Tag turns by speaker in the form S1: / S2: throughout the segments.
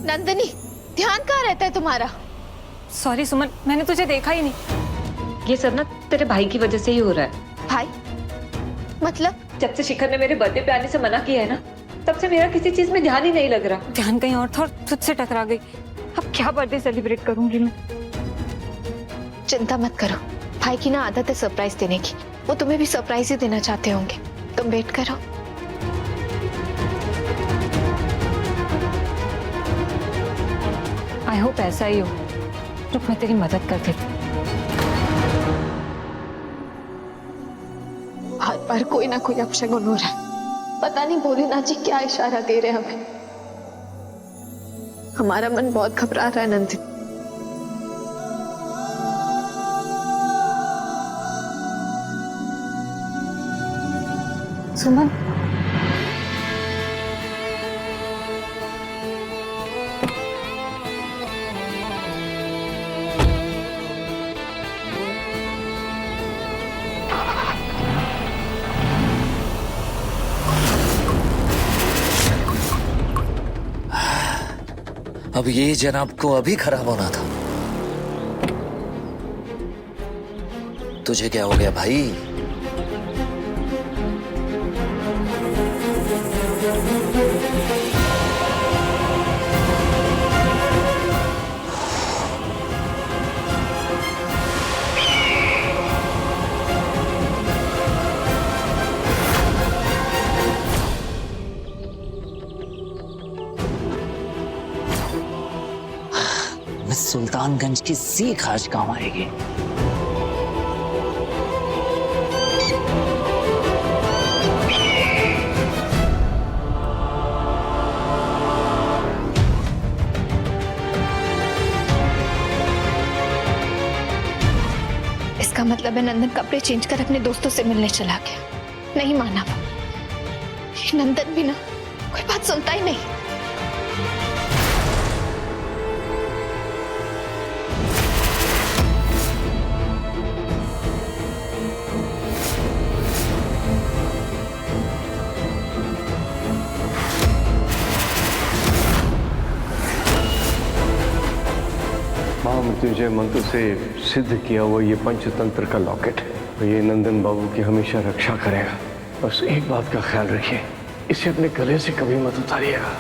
S1: नंदिनी, ध्यान कहाँ रहता है तुम्हारा?
S2: सॉरी सुमन, मैंने तुझे देखा ही नहीं।
S3: ये सब ना तेरे भाई की वजह से ही हो रहा है।
S1: भाई? मतलब?
S3: जब से शिखर ने मेरे बर्थडे पे आने से मना किया है ना, तब से मेरा किसी चीज में ध्यान ही नहीं लग रहा।
S2: ध्यान कहीं और था और तुझसे टकरा गई। अब क्या बर्थडे सेलिब्रेट करूंगी मैं?
S1: चिंता मत करो, भाई की ना आदत है सरप्राइज देने की। वो तुम्हें भी सरप्राइज ही देना चाहते होंगे। तुम वेट करो।
S2: आई होप ऐसा ही हो। रुक, मैं तेरी मदद कर देती।
S1: बार बार कोई ना कोई अपशगुन हो रहा है। पता नहीं भोलेनाथ जी क्या इशारा दे रहे हैं हमें। हमारा मन बहुत घबरा रहा है नंदिनी।
S2: सुमन,
S4: अब ये जनाब को अभी खराब होना था। तुझे क्या हो गया भाई? सुल्तानगंज की सीख आज काम आएगी।
S1: इसका मतलब है नंदन कपड़े चेंज कर अपने दोस्तों से मिलने चला गया। नहीं माना वो। ये नंदन भी ना कोई बात सुनता ही नहीं।
S5: महामृत्युंजय मंत्र से सिद्ध किया हुआ ये पंचतंत्र का लॉकेट है। तो ये नंदन बाबू की हमेशा रक्षा करेगा। बस एक बात का ख्याल रखिए, इसे अपने गले से कभी मत उतारिएगा।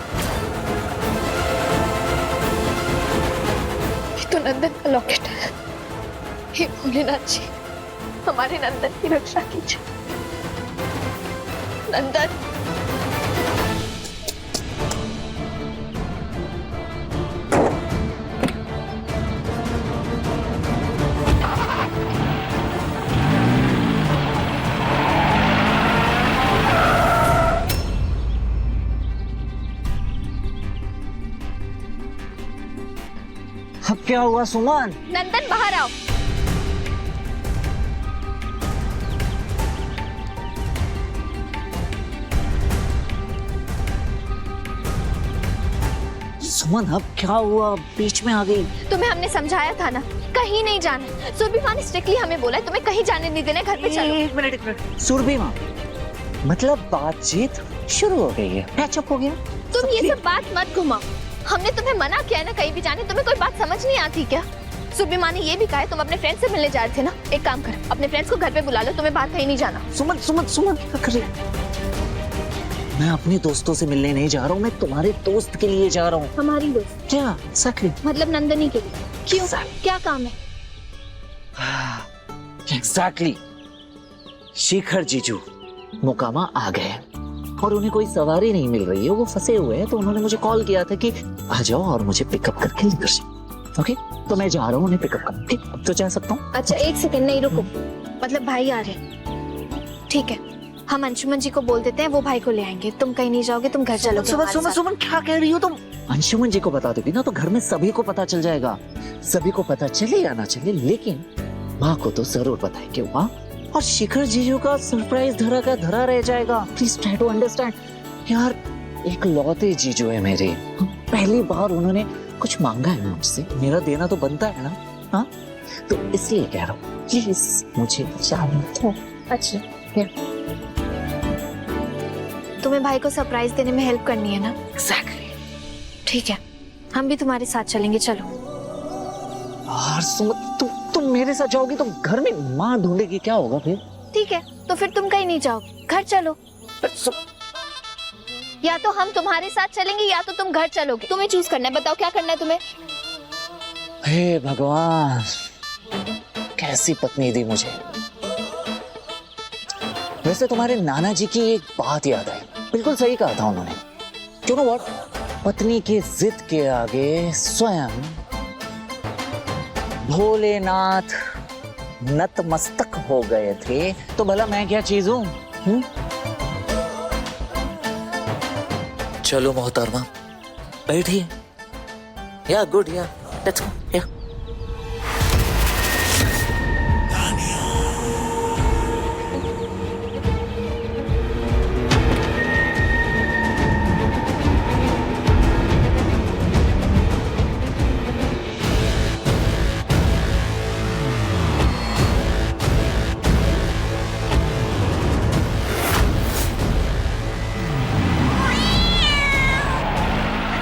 S1: ये तो नंदन का लॉकेट है। हे भोलेनाथ जी, हमारे नंदन की रक्षा कीजिए। नंदन,
S4: अब क्या हुआ सुमन?
S1: नंदन बाहर आओ।
S4: सुमन अब क्या हुआ? बीच में आ गई।
S1: तुम्हें हमने समझाया था ना, कहीं नहीं जाना। सुरभि माँ ने स्ट्रिक्टली हमें बोला है तुम्हें कहीं जाने नहीं देना। घर पे चलो।
S4: एक मिनट। सुरभि माँ, मतलब बातचीत शुरू हो गई है, पैचअप हो गया।
S1: तुम ये सब बात मत घुमाओ। हमने तुम्हें मना किया है ना कहीं भी जाने। तुम्हें कोई बात समझ नहीं आती क्या? सुरभि माँ ने ये भी कहा है तुम अपने फ्रेंड से मिलने जा रहे थे ना। एक काम करो, अपने फ्रेंड्स को घर पे बुला लो। तुम्हें बाहर कहीं नहीं जाना।
S4: सुमन सुमन सुमन क्या कर रही है? मैं अपने दोस्तों से मिलने नहीं जा रहा हूँ, मैं तुम्हारे दोस्त के लिए जा रहा हूँ।
S1: हमारी दोस्त?
S4: क्या? Exactly.
S1: मतलब नंदनी के लिए? क्यों? क्या काम है?
S4: Exactly. शिखर जीजू मोकामा आ गए और उन्हें कोई सवारी नहीं मिल रही है। वो फंसे हुए हैं, तो उन्होंने मुझे कॉल किया था कि आ जाओ और मुझे पिकअप करके लेकर जाओ। ओके, तो मैं जा रहा हूँ उन्हें पिकअप करने। ठीक, अब तो जा सकता हूँ।
S1: अच्छा एक सेकंड, नहीं रुको। मतलब भाई आ रहे? ठीक है, हम अंशुमन जी को बोल देते हैं, वो भाई को ले आएंगे। तुम कहीं नहीं जाओगे, तुम घर चलोगे।
S4: सुमन क्या कह रही हो तुम? अंशुमन जी को बता दोगी ना तो घर में सभी को पता चल जाएगा। सभी को पता चले या ना चले, लेकिन माँ को तो जरूर बताएंगे। वहाँ और शिखर जीजू का सरप्राइज धरा का धरा रह जाएगा। प्लीज ट्राई टू अंडरस्टैंड यार। एक लौते जीजू है मेरे। पहली बार उन्होंने कुछ मांगा है मुझसे, मेरा देना तो बनता है ना। हाँ, तो इसलिए कह रहा हूँ, प्लीज मुझे जाने दो।
S1: अच्छा, तुम्हें भाई को सरप्राइज देने में हेल्प करनी है ना?
S4: एग्जैक्टली।
S1: ठीक है, हम भी तुम्हारे साथ चलेंगे, चलो।
S4: यार सुमन, तुम मेरे साथ जाओगी तो घर में माँ ढूंढेगी, क्या होगा फिर?
S1: ठीक है, तो फिर तुम कहीं नहीं जाओ, घर चलो। या तो हम तुम्हारे साथ चलेंगे या तो तुम घर चलोगे, तुम्हें चूज करना है, बताओ क्या करना है तुम्हें।
S4: हे भगवान, कैसी पत्नी दी मुझे। वैसे तुम्हारे नाना जी की एक बात याद आई, बिल्कुल सही कहा था उन्होंने। यू नो व्हाट, पत्नी की जिद के आगे स्वयं भोलेनाथ नतमस्तक हो गए थे, तो भला मैं क्या चीज हूं? चलो मोहतरमा, बैठिए। या गुड, या लेट्स गो, या।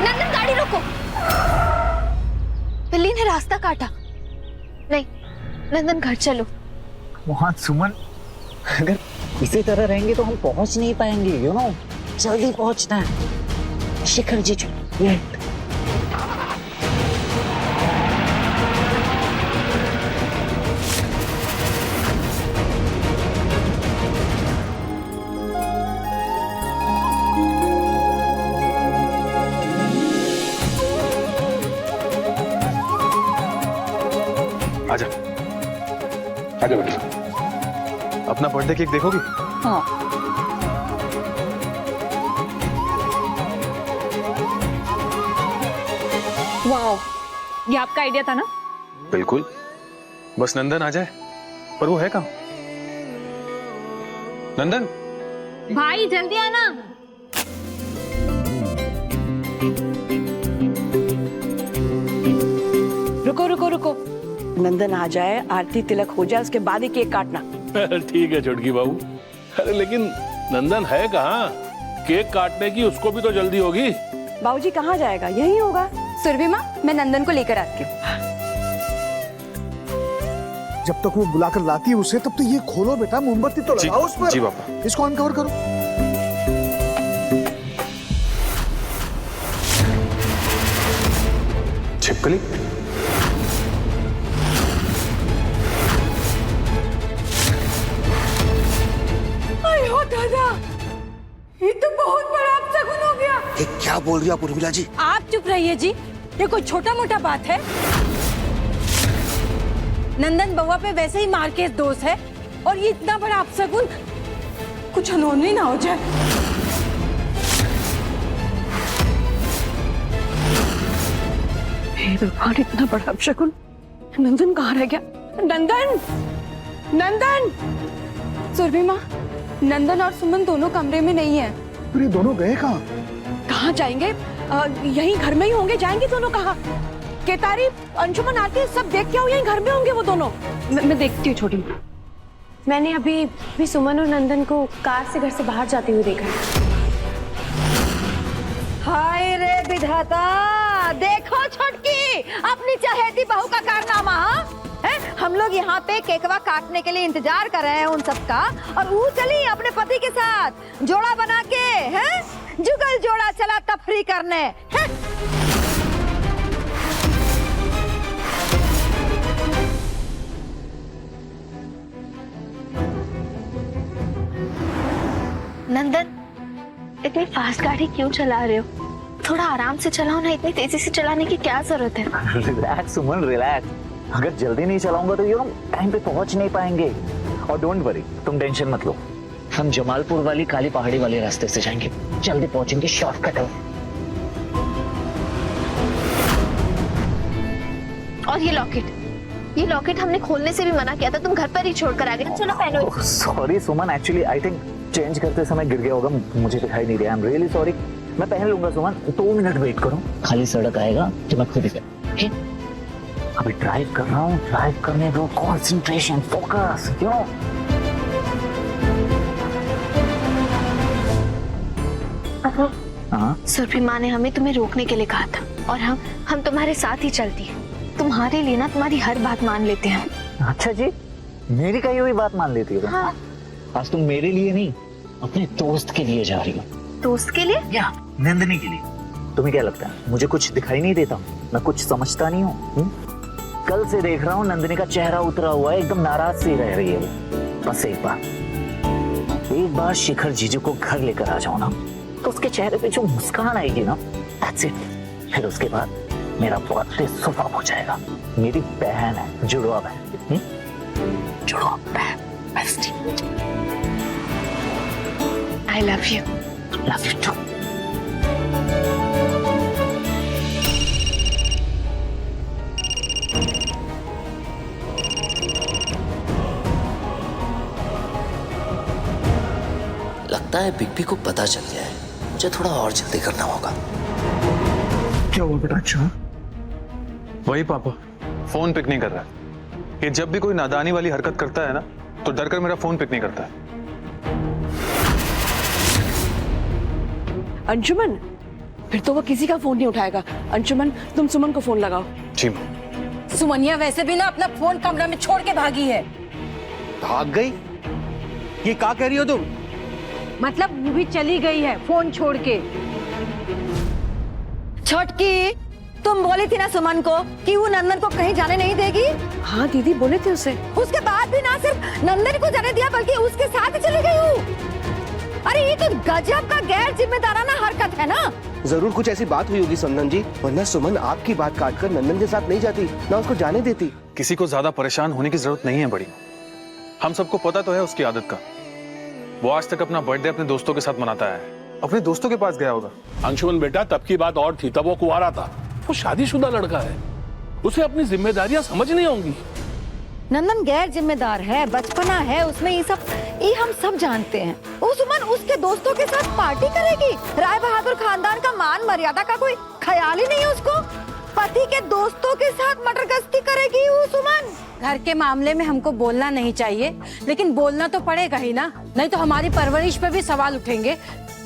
S1: नंदन, गाड़ी रोको। बिल्ली ने रास्ता काटा। नहीं नंदन, घर चलो।
S4: वहां सुमन, अगर इसी तरह रहेंगे तो हम पहुंच नहीं पाएंगे, यू नो। जल्दी पहुंचना है। शिखर जी, वेट।
S6: आजा आजा बेटा, अपना बर्थडे केक देखोगी?
S4: हाँ।
S2: वाओ, ये आपका आइडिया था ना?
S6: बिल्कुल, बस नंदन आ जाए। पर वो है कहाँ? नंदन,
S2: भाई जल्दी आना।
S7: रुको रुको रुको, नंदन आ जाए, आरती तिलक हो जाए, उसके बाद ही केक काटना।
S8: ठीक है छोटकी बहू। अरे लेकिन नंदन है कहाँ? केक काटने की उसको भी तो जल्दी होगी।
S7: बाबूजी कहाँ जाएगा, यही होगा।
S2: सुरभि माँ, मैं नंदन को लेकर आती हूँ।
S9: जब तक वो बुलाकर लाती है उसे, तब तो ये खोलो बेटा, मोमबत्ती तो लगाओ उस पर।
S6: जी पापा।
S9: इसको अनकवर करो।
S6: छिपकली,
S7: अयो दादा, ये तो बहुत बड़ा अपशगुन हो गया।
S9: ये क्या बोल रही है आप उर्मिला जी?
S7: आप चुप रहिए जी, ये कोई छोटा मोटा बात है? नंदन बउआ पे वैसे ही मार के दोष है, और ये इतना बड़ा अपशगुन, कुछ अनहोनी ना हो जाए। हे भगवान, इतना बड़ा अपशगुन। नंदन कहाँ रह गया? नंदन, नंदन! सुरभि माँ, नंदन और सुमन दोनों कमरे में नहीं है।
S9: फिर ये दोनों गए कहाँ?
S7: कहाँ जाएंगे? यहीं घर में ही होंगे। जाएंगे दोनों कहाँ? केतारी, अंशुमन, आरती सब देख के आओ, यहीं घर में होंगे वो दोनों।
S2: मैं देखती हूँ छोटी माँ।
S10: मैंने अभी भी सुमन और नंदन को कार से घर से बाहर जाते हुए देखा है।
S7: हाय रे विधाता, देखो छोटकी, अपनी चहेती बहू का कारनामा। है, हम लोग यहाँ पे केकवा काटने के लिए इंतजार कर रहे हैं उन सबका, और वो चली अपने पति के साथ जोड़ा बना के, है, जुगल जोड़ा चला तफरी करने। है?
S1: नंदन, इतनी फास्ट गाड़ी क्यों चला रहे हो? थोड़ा आराम से चलाओ ना, इतनी तेजी से चलाने की क्या जरूरत है?
S4: रिलैक्स सुमन, रिलैक्स। अगर जल्दी नहीं चलाऊंगा तो टाइम पे पहुंच नहीं पाएंगे। और डोंट वरी, तुम टेंशन मत लो, हम जमालपुर वाली काली पहाड़ी वाले रास्ते से जाएंगे, जल्दी पहुंचेंगे, शॉर्टकट है।
S1: और ये लॉकेट हमने खोलने से भी मना किया था, तुम घर पर ही छोड़कर आ गए। चलो पहनो।
S4: Sorry Suman, actually I think change करते समय गिर गया होगा, मुझे दिखाई नहीं दिया। I am really sorry. मैं पहन लूंगा सुमन, 2 मिनट वेट करो, खाली सड़क आएगा तो मैं खुद ही। अभी ड्राइव कर रहा हूँ, ड्राइव करने दो, कंसंट्रेशन, फोकस। क्यों?
S1: सुरभि माँ ने हमें तुम्हें रोकने के लिए कहा था। और हम तुम्हारे साथ ही चलती हैं। तुम्हारे लिए ना तुम्हारी हर बात मान लेते हैं।
S4: अच्छा जी, मेरी कही हुई बात मान लेती हो?
S1: हाँ।
S4: आज तुम मेरे लिए नहीं, अपने दोस्त के लिए जा रही हो।
S1: दोस्त के लिए?
S4: या नंदनी के लिए। तुम्हें क्या लगता है मुझे कुछ दिखाई नहीं देता? मैं कुछ समझता नहीं हूँ? कल से देख रहा हूँ नंदनी का चेहरा उतरा हुआ है, एकदम नाराज सी रह रही है वो। बस एक बार शिखर जीजू को घर लेकर आ जाओ ना, तो उसके चेहरे पे जो मुस्कान आएगी ना, that's it। फिर उसके बाद मेरा बर्थडे सुपर हो जाएगा। मेरी बहन है, जुड़वा बहन, जुड़वा बहन, bestie.
S1: I love you।
S4: Love you too। लगता है बिग बी को पता चल गया है, मुझे थोड़ा और जल्दी करना होगा।
S9: क्या हुआ बेटा? अच्छा
S6: वही पापा, फोन पिक नहीं कर रहा है। ये जब भी कोई नादानी वाली हरकत करता है ना, तो डरकर मेरा फोन पिक नहीं करता है।
S10: अंशुमन, फिर तो वो किसी का फोन नहीं उठाएगा। अंशुमन, तुम सुमन को फोन लगाओ।
S6: जी माँ।
S7: सुमनिया वैसे भी ना अपना फोन कमरा में छोड़ के भागी है।
S9: भाग गई? ये क्या कह रही हो तुम?
S7: मतलब वो भी चली गई है फोन छोड़ के। छोटकी, तुम बोली थी ना सुमन को कि वो नंदन को कहीं जाने नहीं देगी।
S10: हाँ दीदी, बोले थे उसे।
S7: उसके बाद भी ना सिर्फ नंदन को जाने दिया बल्कि उसके साथ ही चली गई हूँ। अरे ये तो गजब का गैर जिम्मेदाराना हरकत है ना।
S11: जरूर कुछ ऐसी बात हुई होगी संदन जी, वरना सुमन आपकी बात काटकर नंदन के साथ नहीं जाती, ना उसको जाने देती।
S6: किसी को ज्यादा परेशान होने की जरूरत नहीं है बड़ी। हम सबको पता तो है उसकी आदत का। वो आज तक अपना बर्थडे अपने दोस्तों के साथ मनाता है। अपने दोस्तों के पास गया होगा।
S8: अंशुमन बेटा, तब की बात और थी, तब वो कुंवारा था। वो शादीशुदा लड़का है, उसे अपनी जिम्मेदारियां समझनी होंगी।
S7: नंदन गैर जिम्मेदार है, बचपना है उसमें, ये हम सब जानते हैं। वो सुमन उसके दोस्तों के साथ पार्टी करेगी? राय बहादुर खानदान का मान मर्यादा का कोई ख्याल ही नहीं है उसको। पति के दोस्तों के साथ मटर गश्ती करेगी वो सुमन। घर के मामले में हमको बोलना नहीं चाहिए, लेकिन बोलना तो पड़ेगा ही ना, नहीं तो हमारी परवरिश पे भी सवाल उठेंगे।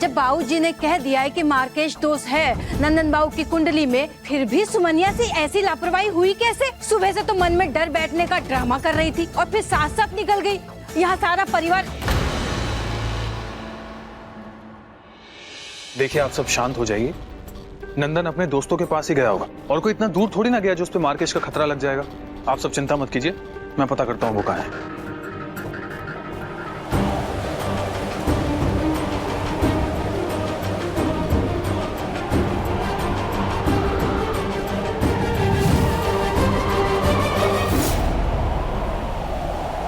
S7: जब बाबूजी ने कह दिया है कि मार्केश दोष है नंदन बाबू की कुंडली में, फिर भी सुमनिया से ऐसी लापरवाही हुई कैसे? सुबह से तो मन में डर बैठने का ड्रामा कर रही थी और फिर साफ साफ निकल गई। यहाँ सारा परिवार।
S6: देखिए, आप सब शांत हो जाइए। नंदन अपने दोस्तों के पास ही गया होगा और कोई इतना दूर थोड़ी ना गया जो उस पे मार्केश का खतरा लग जाएगा। आप सब चिंता मत कीजिए, मैं पता करता हूँ वो कहाँ है।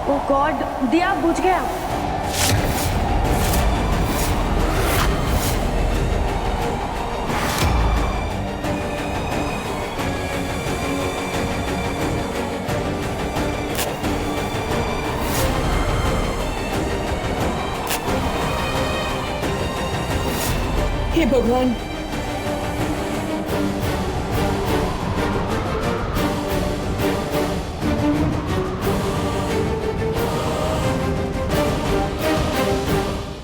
S10: ओह गॉड, दिया बुझ गया। हे भगवान।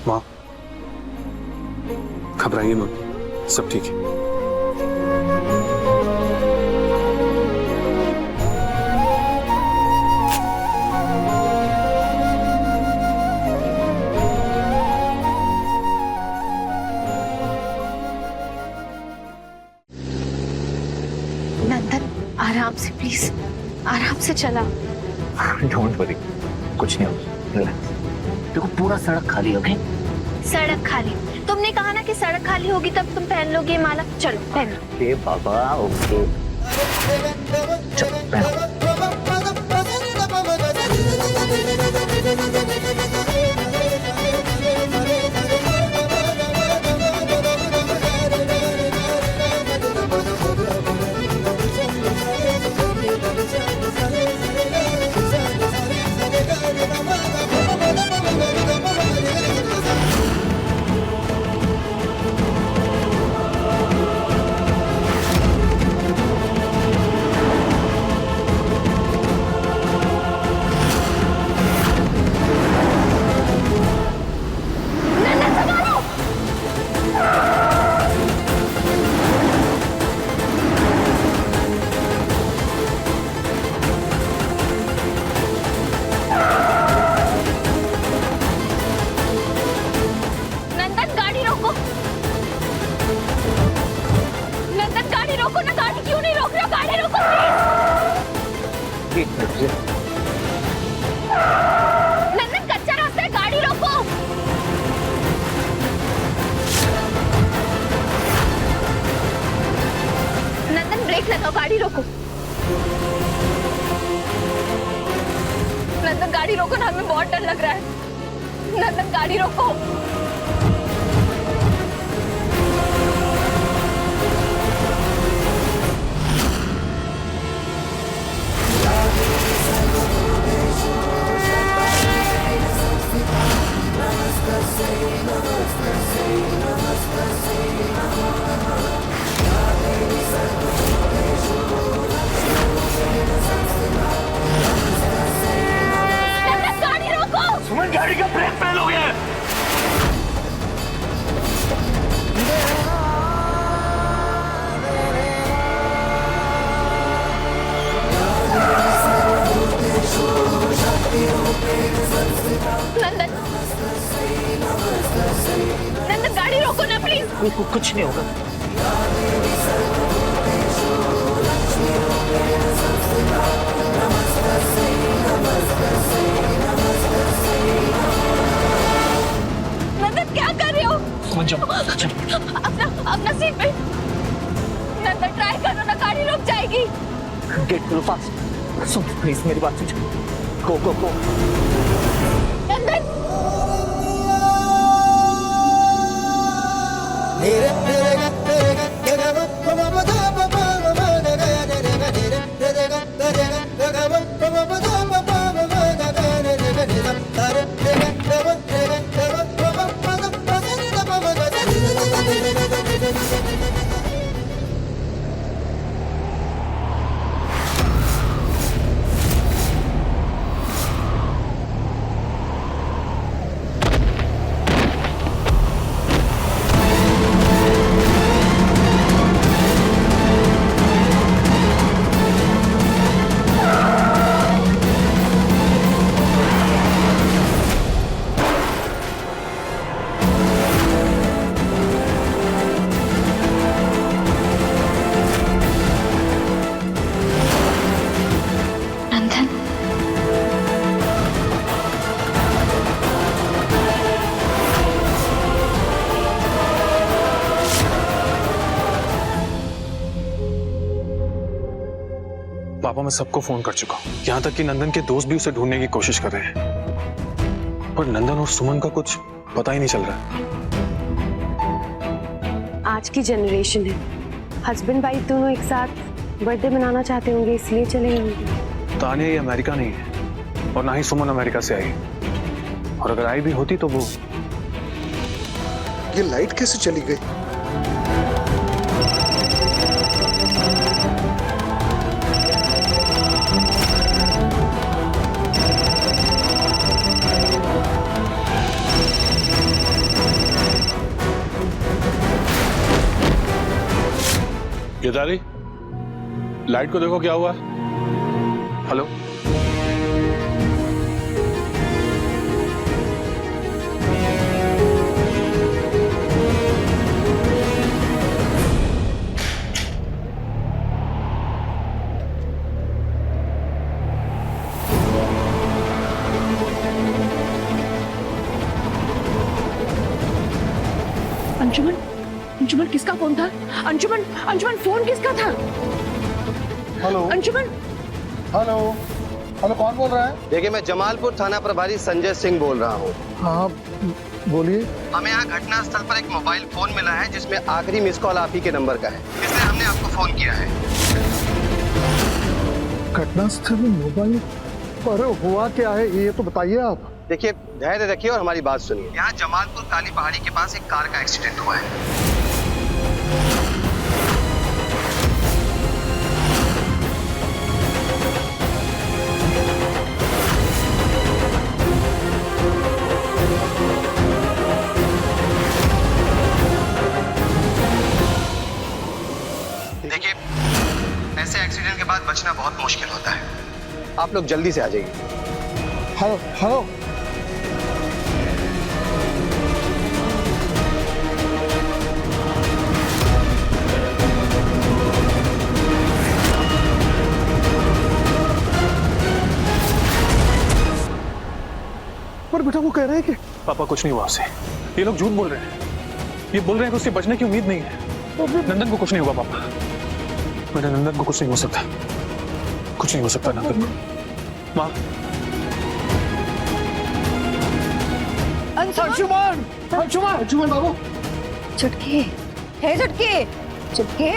S6: माँ, घबराइए मत, सब ठीक है।
S1: नंदन, आराम से प्लीज, आराम से चला।
S4: डोंट वरी, कुछ नहीं होगा। रिलैक्स। देखो पूरा सड़क खाली, ओके?
S1: सड़क खाली? तुमने कहा ना कि सड़क खाली होगी तब तुम पहन लोगे माला। चलो पहन लो।
S4: ओके बाबा, ओके। चलो पहनो। एक मिनट।
S1: नंदन कच्चा रास्ता है, गाड़ी रोको। नंदन ब्रेक लगाओ, गाड़ी रोको। नंदन गाड़ी रोको ना, हमें बहुत डर लग रहा है। नंदन गाड़ी रोको। नंदन गाड़ी रोको।
S8: सुमन गाड़ी का ब्रेक फेल हो गया है।
S1: नंदन नंदन गाड़ी रोको ना प्लीज।
S4: कुछ नहीं होगा।
S1: नंदन क्या कर रहे हो? अपना अपना सीट पे। नंदन ट्राई करो ना, गाड़ी रुक जाएगी।
S4: गेट खोलो फास्ट। सुन प्लीज मेरी बात सुन। गो गो गो।
S1: नंदन
S6: पापा मैं सबको फोन कर चुका हूँ, यहाँ तक कि नंदन के दोस्त भी उसे ढूंढने की कोशिश कर रहे हैं, पर नंदन और सुमन का कुछ पता ही नहीं चल रहा है।
S10: आज की जनरेशन है, हस्बैंड वाइफ दोनों एक साथ बर्थडे मनाना चाहते होंगे, इसलिए चले होंगे।
S6: तानिया ये अमेरिका नहीं है और ना ही सुमन अमेरिका से आई, और अगर आई भी होती तो वो।
S9: ये लाइट कैसे चली गई?
S8: गिरधारी, लाइट को देखो क्या हुआ है।
S6: हेलो
S10: अंजुमन, अंजुमन किसका फोन था? अंजुमन, अंजुमन फोन किसका था?
S9: हेलो
S10: अंजुमन,
S9: हेलो हेलो, कौन बोल रहा है?
S11: देखिए, मैं जमालपुर थाना प्रभारी संजय सिंह बोल रहा हूँ।
S9: हाँ बोलिए।
S11: हमें यहाँ घटना स्थल पर एक मोबाइल फोन मिला है जिसमें आखिरी मिस कॉल आप ही के नंबर का है, इसलिए हमने आपको फोन किया है।
S9: घटनास्थल में मोबाइल पर हुआ क्या है ये तो बताइए आप।
S11: देखिए, धैर्य रखिए और हमारी बात सुनिए। यहाँ जमालपुर काली पहाड़ी के पास एक कार का एक्सीडेंट हुआ है। देखिए, ऐसे एक्सीडेंट के बाद बचना बहुत मुश्किल होता है। आप लोग जल्दी से आ जाइए।
S9: हेलो हेलो, बेटा वो कह रहे हैं कि
S6: पापा कुछ नहीं हुआ उसे, ये लोग झूठ बोल रहे हैं। ये बोल रहे हैं कि उसके बचने की उम्मीद नहीं है। नंदन को कुछ नहीं होगा पापा, मेरे नंदन को कुछ नहीं हो सकता, कुछ नहीं हो सकता नंदन को। माँ
S9: अंशुमन, अंशुमन, अंशुमन बाबू।
S7: चुटकी, हे चुटकी, चुटकी।